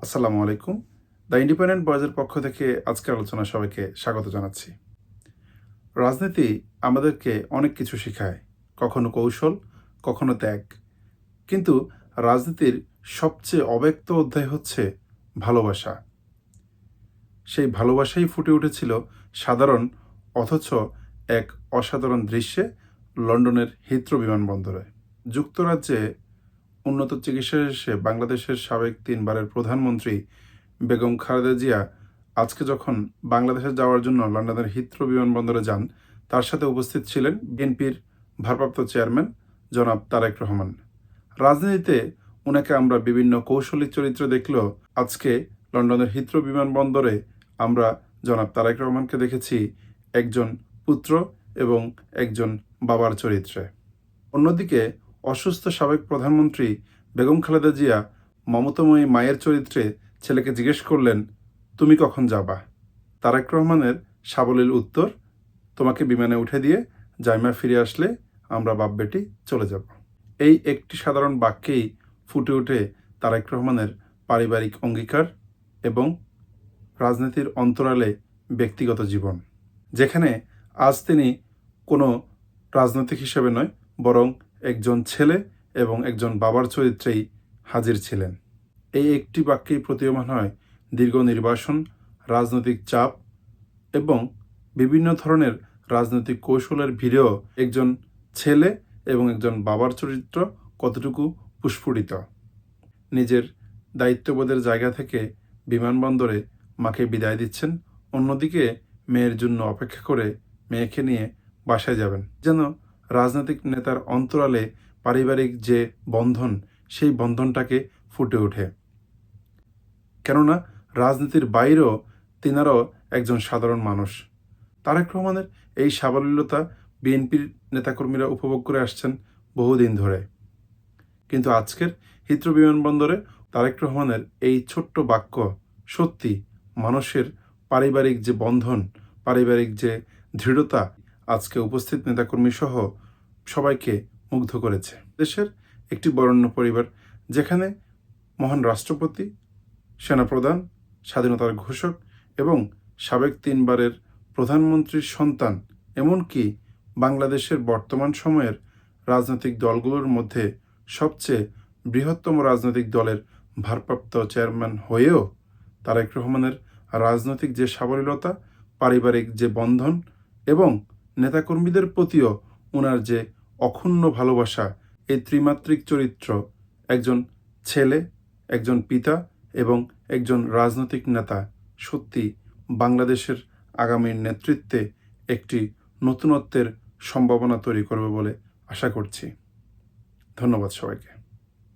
আসসালামু আলাইকুম। The independent ভয়েসের পক্ষ থেকে আজকের আলোচনা সবাইকে স্বাগত জানাচ্ছি। রাজনীতি আমাদেরকে অনেক কিছু শেখায়, কখনো কৌশল, কখনো ত্যাগ। কিন্তু রাজনীতির সবচেয়ে অব্যক্ত অধ্যায় হচ্ছে ভালোবাসা। সেই ভালোবাসাই ফুটে উঠেছিল সাধারণ অথচ এক অসাধারণ দৃশ্যে লন্ডনের হিথ্রো বিমানবন্দরে। যুক্তরাজ্যে উন্নত চিকিৎসা শেষে বাংলাদেশের সাবেক ৩ বারের প্রধানমন্ত্রী বেগম খালেদা জিয়া আজকে যখন বাংলাদেশে যাওয়ার জন্য লন্ডনের হিথ্রো বিমানবন্দরে যান, তার সাথে উপস্থিত ছিলেন বিএনপির ভারপ্রাপ্ত চেয়ারম্যান জনাব তারেক রহমান। রাজনীতিতে ওনাকে আমরা বিভিন্ন কৌশলী চরিত্র দেখলেও আজকে লন্ডনের হিথ্রো বিমানবন্দরে আমরা জনাব তারেক রহমানকে দেখেছি একজন পুত্র এবং একজন বাবার চরিত্রে। অন্যদিকে অসুস্থ সাবেক প্রধানমন্ত্রী বেগম খালেদা জিয়া মমতাময়ী মায়ের চরিত্রে ছেলেকে জিজ্ঞেস করলেন, তুমি কখন যাবা? তারেক রহমানের সাবলীল উত্তর, তোমাকে বিমানে উঠে দিয়ে জাইমা ফিরে আসলে আমরা বাপ বেটি চলে যাব। এই একটি সাধারণ বাক্যেই ফুটে ওঠে তারেক রহমানের পারিবারিক অঙ্গীকার এবং রাজনীতির অন্তরালে ব্যক্তিগত জীবন, যেখানে আজ তিনি কোনো রাজনৈতিক হিসেবে নয়, বরং একজন ছেলে এবং একজন বাবার চরিত্রেই হাজির ছিলেন। এই একটি বাক্যেই প্রতীয়মান হয় দীর্ঘ নির্বাসন, রাজনৈতিক চাপ এবং বিভিন্ন ধরনের রাজনৈতিক কৌশলের ভিড়েও একজন ছেলে এবং একজন বাবার চরিত্র কতটুকু প্রস্ফুটিত। নিজের দায়িত্ববোধের জায়গা থেকে বিমানবন্দরে মাকে বিদায় দিচ্ছেন, অন্যদিকে মেয়ের জন্য অপেক্ষা করে মেয়েকে নিয়ে বাসায় যাবেন। যেন রাজনৈতিক নেতার অন্তরালে পারিবারিক যে বন্ধন, সেই বন্ধনটাকে ফুটে ওঠে। কেননা রাজনীতির বাইরেও তিনারও একজন সাধারণ মানুষ। তারেক রহমানের এই সাবলীলতা বিএনপির নেতাকর্মীরা উপভোগ করে আসছেন বহুদিন ধরে। কিন্তু আজকের হিথ্রো বিমানবন্দরে তারেক রহমানের এই ছোট্ট বাক্য সত্যি মানুষের পারিবারিক যে বন্ধন, পারিবারিক যে দৃঢ়তা আজকে উপস্থিত নেতাকর্মী সহ সবাইকে মুগ্ধ করেছে। দেশের একটি বরেণ্য পরিবার, যেখানে মহান রাষ্ট্রপতি, সেনাপ্রধান, স্বাধীনতার ঘোষক এবং সাবেক ৩ বারের প্রধানমন্ত্রীর সন্তান, এমনকি বাংলাদেশের বর্তমান সময়ের রাজনৈতিক দলগুলোর মধ্যে সবচেয়ে বৃহত্তম রাজনৈতিক দলের ভারপ্রাপ্ত চেয়ারম্যান হয়েও তারেক রহমানের রাজনৈতিক যে সাবলীলতা, পারিবারিক যে বন্ধন এবং নেতাকর্মীদের প্রতিও ওনার যে অক্ষুণ্ণ ভালোবাসা, এই ত্রিমাত্রিক চরিত্র, একজন ছেলে, একজন পিতা এবং একজন রাজনৈতিক নেতা, সত্যি বাংলাদেশের আগামীর নেতৃত্বে একটি নতুনত্বের সম্ভাবনা তৈরি করবে বলে আশা করছি। ধন্যবাদ সবাইকে।